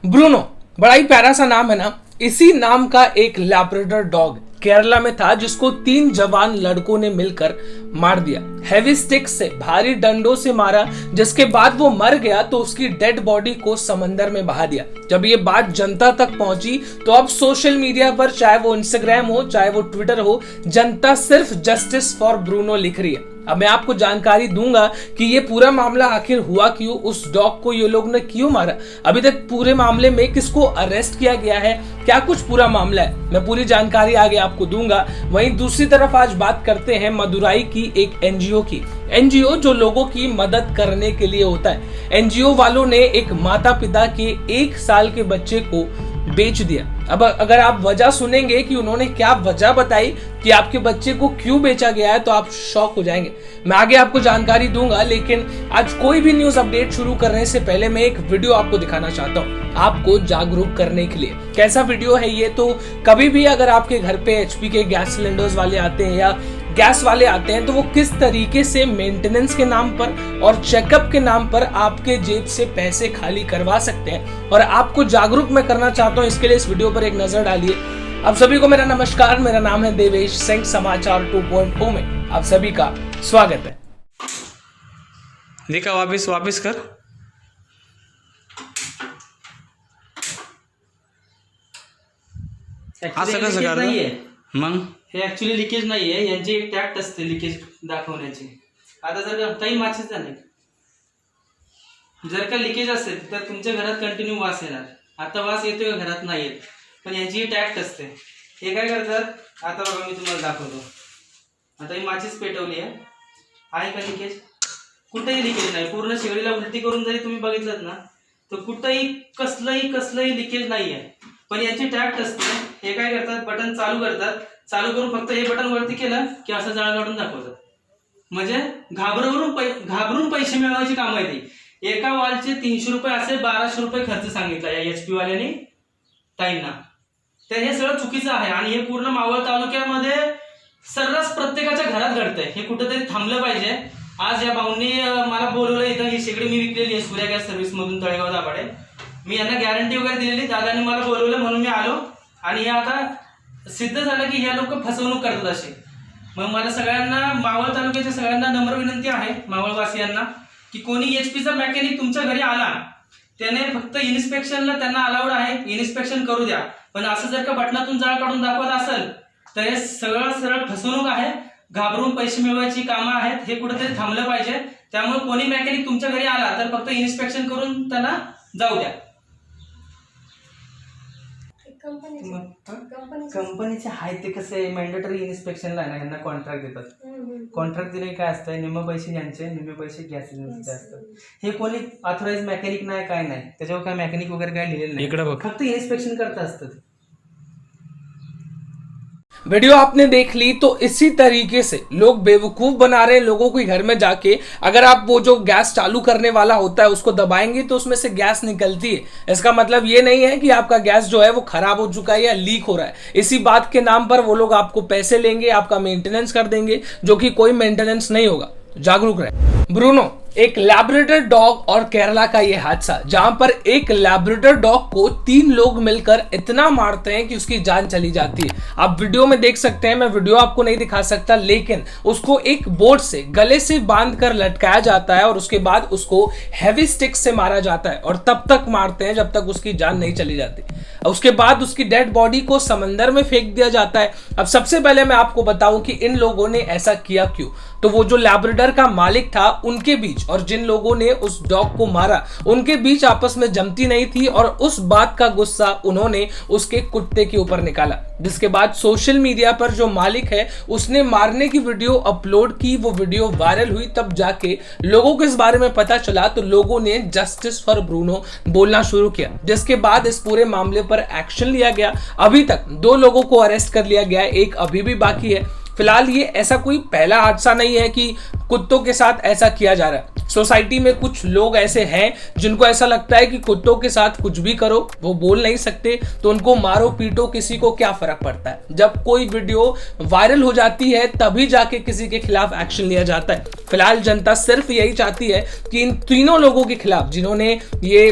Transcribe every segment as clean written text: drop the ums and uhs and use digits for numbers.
Bruno, बड़ा ही प्यारा सा नाम है ना। इसी नाम का एक लैब्राडोर डॉग केरला में था जिसको 3 जवान लड़कों ने मिलकर मार दिया। हेवी स्टिक से, भारी डंडों से मारा, जिसके बाद वो मर गया तो उसकी डेड बॉडी को समंदर में बहा दिया। जब ये बात जनता तक पहुंची तो अब सोशल मीडिया पर, चाहे वो इंस्टाग्राम हो चाहे वो ट्विटर हो, जनता सिर्फ जस्टिस फॉर ब्रूनो लिख रही है। अब मैं आपको जानकारी दूंगा कि ये पूरा मामला आखिर हुआ क्यों, उस डॉग को ये लोग ने क्यों मारा, अभी तक पूरे मामले में किसको अरेस्ट किया गया है, क्या कुछ पूरा मामला है, मैं पूरी जानकारी आगे आपको दूंगा। वहीं दूसरी तरफ आज बात करते हैं मदुराई की एक एनजीओ की। एनजीओ जो लोगों की मदद करने के लिए होता है। एनजीओ वालों ने एक माता पिता के 1 साल के बच्चे को बेच दिया। अब अगर आप वजह सुनेंगे कि उन्होंने क्या वजह बताई कि आपके बच्चे को क्यों बेचा गया है तो आप शॉक हो जाएंगे। मैं आगे आपको जानकारी दूंगा, लेकिन आज कोई भी न्यूज अपडेट शुरू करने से पहले मैं एक वीडियो आपको दिखाना चाहता हूँ, आपको जागरूक करने के लिए। कैसा वीडियो है ये, तो कभी भी अगर आपके घर पे एचपी के गैस सिलेंडर्स वाले आते हैं या गैस वाले आते हैं तो वो किस तरीके से मेंटेनेंस के नाम पर और चेकअप के नाम पर आपके जेब से पैसे खाली करवा सकते हैं, और आपको जागरूक मैं करना चाहता हूं। इसके लिए इस वीडियो पर एक नजर डालिए। आप सभी को मेरा नमस्कार, मेरा नाम है देवेश सिंह। समाचार 2.0 में आप सभी का स्वागत है। देखा, वापिस कर। असं कसं करणार मग? हे ऍक्च्युली लिकेज नाहीये, यांची एक टॅक्ट असते लिकेज दाखवण्याची। आता जर का काही माचीच नाही, जर का लिकेज असेल तर तुमच्या घरात कंटिन्यू वास येणार। आता वास येतोय घरात नाही येत, पण यांची टॅक्ट असते। हे काय करतात, आता बघा मी तुम्हाला दाखवतो। आता ही माचीच पेटवली आहे का लिकेज? कुठेही लिकेज नाही। पूर्ण शेगडीला उलटी करून जरी तुम्ही बघितलं ना तर कुठेही कसलंही लिकेज नाहीये, पण यांची टॅक्ट असते। हे काय करतात, बटन चालू करतात, चालू करून फक्त हे बटन वरती केलं की असं जाळ काढून दाखवतात। म्हणजे घाबरून पैसे मिळवायची काम आहे ती। एका वॉलचे 300 रुपये असे 1200 रुपये खर्च सांगितला या एचपी वाल्याने ताईंना। तर हे सगळं चुकीचं आहे आणि हे पूर्ण मावळ तालुक्यामध्ये सर्रास प्रत्येकाच्या घरात घडतंय। हे कुठेतरी थांबलं पाहिजे। आज या भाऊंनी मला बोलवलं इथं। ही शेगडी मी विकलेली आहे सूर्या गॅस सर्व्हिस मधून, तळेगाव दाभाडे। मी यांना गॅरंटी वगैरे दिलेली, दादांनी मला बोलवलं म्हणून मी आलो। आणि हे आता सिद्ध झालं की हे लोक फसवणूक करतात असे। मग मला सगळ्यांना, मावळ तालुक्याच्या सगळ्यांना नम्र विनंती आहे, मावळवासियांना, की कोणी एचपीचा मेकॅनिक तुमच्या घरी आला त्याने फक्त इन्स्पेक्शनला त्यांना अलाउड आहे, इन्स्पेक्शन करू द्या। पण असं जर का बटनातून जाळ काढून दाखवत असेल तर हे सरळ फसवणूक आहे। घाबरून पैसे मिळवायची कामं आहेत। हे कुठेतरी थांबलं पाहिजे। त्यामुळे कोणी मेकॅनिक तुमच्या घरी आला तर फक्त इन्स्पेक्शन करून त्यांना जाऊ द्या। कंपनीचे आहे ते कसे मॅन्डेटरी इन्स्पेक्शनला आहे ना, यांना कॉन्ट्रॅक्ट देतात। कॉन्ट्रॅक्ट दिले काय असतं, निम्मे पैसे यांचे, निम्मे पैसे गॅस एजन्सीचे असतात। हे कोणी ऑथराइज मेकॅनिक नाही, काय नाही, त्याच्यावर काय मेकॅनिक वगैरे काय लिहिलेलं नाही, इकडे बघ, फक्त इन्स्पेक्शन करता असतं। वीडियो आपने देख ली, तो इसी तरीके से लोग बेवकूफ बना रहे हैं लोगों को। घर में जाके अगर आप वो जो गैस चालू करने वाला होता है उसको दबाएंगे तो उसमें से गैस निकलती है। इसका मतलब ये नहीं है कि आपका गैस जो है वो खराब हो चुका है या लीक हो रहा है। इसी बात के नाम पर वो लोग आपको पैसे लेंगे, आपका मेंटेनेंस कर देंगे, जो कि कोई मेंटेनेंस नहीं होगा। जागरूक रहे। ब्रूनो, एक लैब्राडोर डॉग और केरला का ये हादसा, जहां पर एक लैब्राडोर डॉग को 3 लोग मिलकर इतना मारते हैं कि उसकी जान चली जाती है। आप वीडियो में देख सकते हैं, मैं वीडियो आपको नहीं दिखा सकता, लेकिन उसको एक बोर्ड से गले से बांधकर लटकाया जाता है और उसके बाद उसको हैवी स्टिक से मारा जाता है, और तब तक मारते हैं जब तक उसकी जान नहीं चली जाती। उसके बाद उसकी डेड बॉडी को समंदर में फेंक दिया जाता है। अब सबसे पहले मैं आपको बताऊं कि इन लोगों ने ऐसा किया क्यों। तो वो जो लैब्राडोर का मालिक था उनके बीच और जिन लोगों ने उस डॉग को मारा उनके बीच आपस में जमती नहीं थी, और उस बात का गुस्सा उन्होंने उसके कुत्ते के ऊपर निकाला, जिसके बाद सोशल मीडिया पर जो मालिक है उसने मारने की वीडियो अपलोड की। वो वीडियो वायरल हुई, तब जाके लोगों को इस बारे में पता चला, तो लोगों ने जस्टिस फॉर ब्रूनो बोलना शुरू किया, जिसके बाद इस पूरे मामले पर एक्शन लिया गया। अभी तक 2 लोगों को अरेस्ट कर लिया गया है, एक अभी भी बाकी है। फिलहाल ये ऐसा कोई पहला हादसा नहीं है कि कुत्तों के साथ ऐसा किया जा रहा है। सोसाइटी में कुछ लोग ऐसे हैं जिनको ऐसा लगता है कि कुत्तों के साथ कुछ भी करो, वो बोल नहीं सकते तो उनको मारो पीटो, किसी को क्या फर्क पड़ता है। जब कोई वीडियो वायरल हो जाती है तभी जाके किसी के खिलाफ एक्शन लिया जाता है। फिलहाल जनता सिर्फ यही चाहती है कि इन तीनों लोगों के खिलाफ, जिन्होंने ये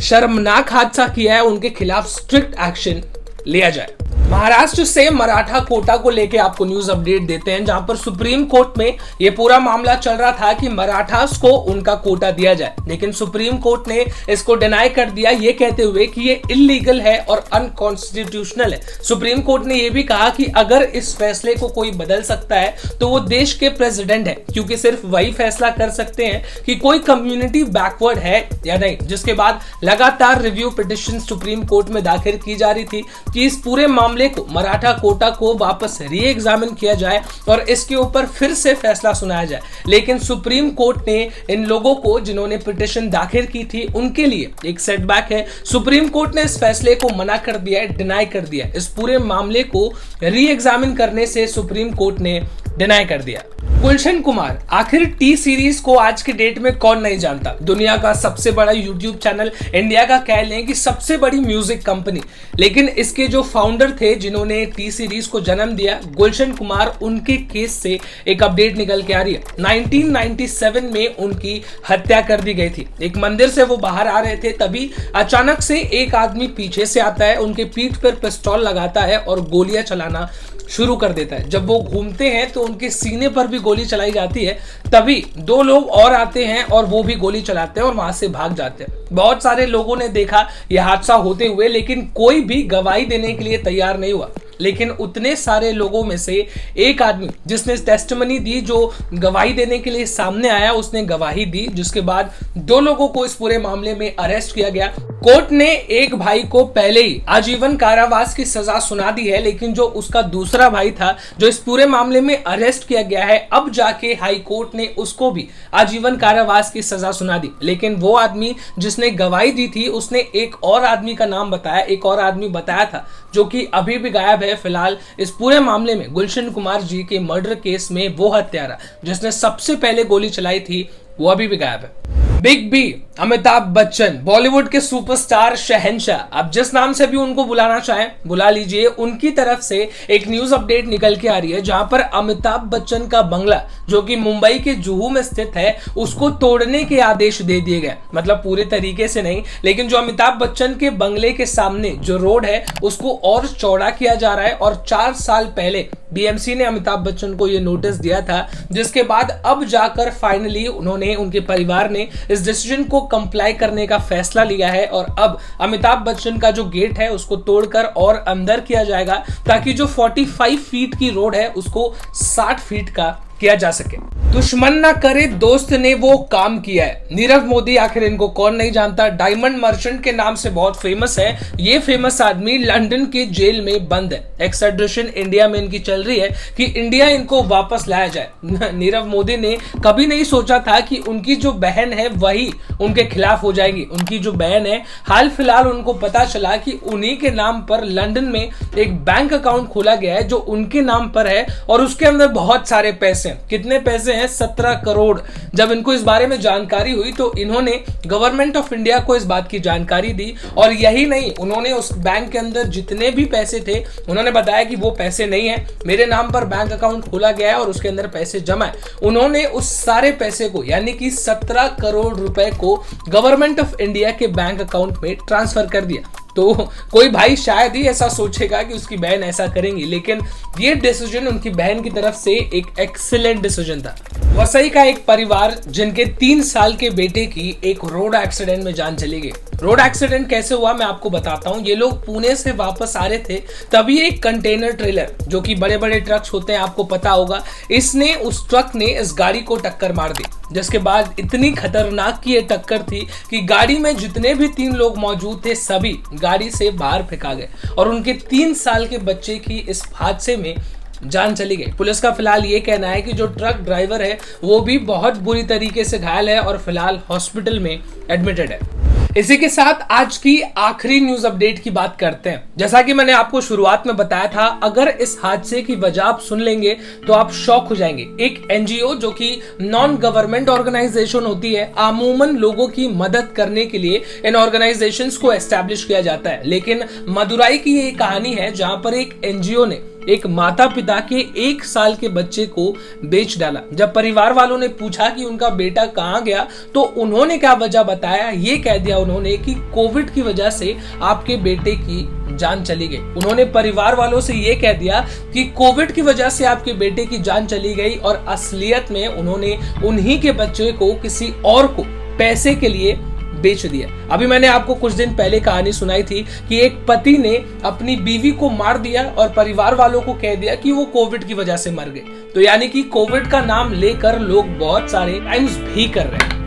शर्मनाक हादसा किया है उनके खिलाफ स्ट्रिक्ट एक्शन लिया जाए। महाराष्ट्र से मराठा कोटा को लेकर आपको न्यूज अपडेट देते हैं, जहां पर सुप्रीम कोर्ट में यह पूरा मामला चल रहा था कि मराठास को उनका कोटा दिया जाए, लेकिन सुप्रीम कोर्ट ने इसको डिनाई कर दिया, ये कहते हुए कि ये इलीगल है और अनकॉन्स्टिट्यूशनल है। सुप्रीम कोर्ट ने यह भी कहा कि अगर इस फैसले को कोई बदल सकता है तो वो देश के प्रेसिडेंट है, क्योंकि सिर्फ वही फैसला कर सकते हैं कि कोई कम्युनिटी बैकवर्ड है या नहीं। जिसके बाद लगातार रिव्यू पिटिशन सुप्रीम कोर्ट में दाखिल की जा रही थी कि इस पूरे मामले को, मराठा कोटा को वापस री एग्जामिन किया जाए और इसके ऊपर फिर से फैसला सुनाया जाए। लेकिन सुप्रीम कोर्ट ने इन लोगों को, जिन्होंने पिटीशन दाखिल की थी, उनके लिए एक सेटबैक है। सुप्रीम कोर्ट ने इस फैसले को मना कर दिया है, डिनाई कर दिया। इस पूरे मामले को री एग्जामिन करने से सुप्रीम कोर्ट ने डिनाई कर दिया। गुलशन कुमार, आखिर टी सीरीज को आज के डेट में कौन नहीं जानता। दुनिया का सबसे बड़ा यूट्यूब चैनल, इंडिया का कह लें कि सबसे बड़ी म्यूजिक कंपनी, लेकिन इसके जो फाउंडर थे, जिन्होंने टी सीरीज को जन्म दिया, गुलशन कुमार, उनके केस से एक अपडेट निकल के आ रही है। 1997 में उनकी हत्या कर दी गई थी। एक मंदिर से वो बाहर आ रहे थे, तभी अचानक से एक आदमी पीछे से आता है, उनके पीठ पर पिस्तौल लगाता है और गोलियां चलाना शुरू कर देता है। जब वो घूमते हैं तो उनके सीने पर भी गोली चलाई जाती है। तभी दो लोग और आते हैं और वो भी गोली चलाते हैं और वहां से भाग जाते हैं। बहुत सारे लोगों ने देखा यह हादसा होते हुए, लेकिन कोई भी गवाही देने के लिए तैयार नहीं हुआ। लेकिन उतने सारे लोगों में से एक आदमी जिसने टेस्टिमनी दी, जो गवाही देने के लिए सामने आया, उसने गवाही दी, जिसके बाद दो लोगों को इस पूरे मामले में अरेस्ट किया गया। कोर्ट ने एक भाई को पहले ही आजीवन कारावास की सजा सुना दी है, लेकिन जो उसका दूसरा भाई था, जो इस पूरे मामले में अरेस्ट किया गया है, अब जाके हाई कोर्ट ने उसको भी आजीवन कारावास की सजा सुना दी। लेकिन वो आदमी जिसने गवाही दी थी, उसने एक और आदमी का नाम बताया, एक और आदमी बताया था, जो कि अभी भी गायब है। फिलहाल इस पूरे मामले में गुलशन कुमार जी के मर्डर केस में वो हत्यारा जिसने सबसे पहले गोली चलाई थी, वो अभी भी गायब है। बिग बी, अमिताभ बच्चन, बॉलीवुड के सुपरस्टार, शहंशाह, आप जिस नाम से भी उनको बुलाना चाहें बुला लीजिए, उनकी तरफ से एक न्यूज अपडेट निकल के आ रही है, जहां पर अमिताभ बच्चन का बंगला, जो कि मुंबई के जुहू में स्थित है, उसको तोड़ने के आदेश दे दिए गए। मतलब पूरे तरीके से नहीं, लेकिन जो अमिताभ बच्चन के बंगले के सामने जो रोड है, उसको और चौड़ा किया जा रहा है। और 4 साल पहले बीएमसी ने अमिताभ बच्चन को यह नोटिस दिया था, जिसके बाद अब जाकर फाइनली उन्होंने, उनके परिवार ने इस डिसीजन को कंप्लाई करने का फैसला लिया है। और अब अमिताभ बच्चन का जो गेट है उसको तोड़कर और अंदर किया जाएगा, ताकि जो 45 फीट की रोड है उसको 60 फीट का किया जा सके। दुश्मन ना करे दोस्त ने वो काम किया है। नीरव मोदी, आखिर इनको कौन नहीं जानता, डायमंड मर्चेंट के नाम से बहुत फेमस है। ये फेमस आदमी लंदन के जेल में बंद है। एक्सट्रेडिशन इंडिया में इनकी चल रही है कि इंडिया इनको वापस लाया जाए। नीरव मोदी ने कभी नहीं सोचा था कि उनकी जो बहन है वही उनके खिलाफ हो जाएगी। उनकी जो बहन है, हाल फिलहाल उनको पता चला कि उन्हीं के नाम पर लंदन में एक बैंक अकाउंट खोला गया है, जो उनके नाम पर है, और उसके अंदर बहुत सारे पैसे। कितने पैसे हैं? 17 करोड़। जब इनको इस बारे में जानकारी हुई तो इन्होंने गवर्नमेंट ऑफ इंडिया को इस बात की जानकारी दी। और यही नहीं, उन्होंने उस बैंक के अंदर जितने भी पैसे थे, उन्होंने बताया कि वो पैसे नहीं है, मेरे नाम पर बैंक अकाउंट खोला गया है और उसके अंदर पैसे जमा है। उन्होंने उस सारे पैसे को, यानी कि 17 करोड़ रुपए को गवर्नमेंट ऑफ इंडिया के बैंक अकाउंट में ट्रांसफर कर दिया। तो कोई भाई शायद ही ऐसा सोचेगा कि उसकी बहन ऐसा करेंगी, लेकिन ये डिसीजन उनकी बहन की तरफ से एक एक्सीलेंट डिसीजन था। वसई का एक परिवार, जिनके 3 साल के बेटे की एक रोड एक्सीडेंट में जान चली गई। रोड एक्सीडेंट कैसे हुआ मैं आपको बताता हूँ। ये लोग पुणे से वापस आ रहे थे, तभी एक कंटेनर ट्रेलर, जो कि बड़े बड़े ट्रक्स होते हैं, आपको पता होगा, इसने, उस ट्रक ने इस गाड़ी को टक्कर मार दी। जिसके बाद इतनी खतरनाक की ये टक्कर थी कि गाड़ी में जितने भी 3 लोग मौजूद थे, सभी गाड़ी से बाहर फेंका गए और उनके 3 साल के बच्चे की इस हादसे में जान चली गई। पुलिस का फिलहाल ये कहना है कि जो ट्रक ड्राइवर है वो भी बहुत बुरी तरीके से घायल है और फिलहाल हॉस्पिटल में एडमिटेड है। इसी के साथ आज की आखिरी न्यूज अपडेट की बात करते हैं। जैसा कि मैंने आपको शुरुआत में बताया था, अगर इस हादसे की वजह आप सुन लेंगे तो आप शॉक हो जाएंगे। एक एनजीओ, जो कि नॉन गवर्नमेंट ऑर्गेनाइजेशन होती है, अमूमन लोगों की मदद करने के लिए इन ऑर्गेनाइजेशंस को एस्टैब्लिश किया जाता है। लेकिन मदुराई की ये कहानी है, जहां पर एक एनजीओ ने एक माता पिता के 1 साल के बच्चे को बेच डाला। जब परिवार वालों ने पूछा कि उनका बेटा कहां गया तो उन्होंने क्या वजह बताया, ये कह दिया उन्होंने कि कोविड की वजह से आपके बेटे की जान चली गई। उन्होंने परिवार वालों से ये कह दिया कि कोविड की वजह से आपके बेटे की जान चली गई, और असलियत में उन्होंने उन्हीं के बच्चे को किसी और को पैसे के लिए बेच दिया। अभी मैंने आपको कुछ दिन पहले कहानी सुनाई थी कि एक पति ने अपनी बीवी को मार दिया और परिवार वालों को कह दिया कि वो कोविड की वजह से मर गए। तो यानी कि कोविड का नाम लेकर लोग बहुत सारे टाइम्स भी कर रहे हैं।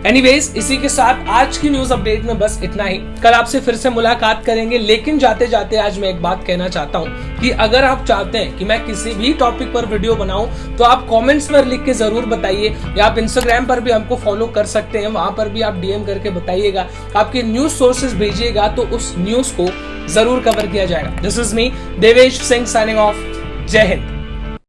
एनीवेज, इसी के साथ आज की न्यूज अपडेट में बस इतना ही। कल आपसे फिर से मुलाकात करेंगे, लेकिन जाते जाते आज मैं एक बात कहना चाहता हूं कि अगर आप चाहते हैं कि मैं किसी भी टॉपिक पर वीडियो बनाऊं तो आप कमेंट्स में लिख के जरूर बताइए, या आप इंस्टाग्राम पर भी हमको फॉलो कर सकते हैं, वहां पर भी आप डीएम करके बताइएगा, आपके न्यूज सोर्सेज भेजिएगा तो उस न्यूज को जरूर कवर किया जाएगा। This is me Devesh Singh signing off. जय हिंद।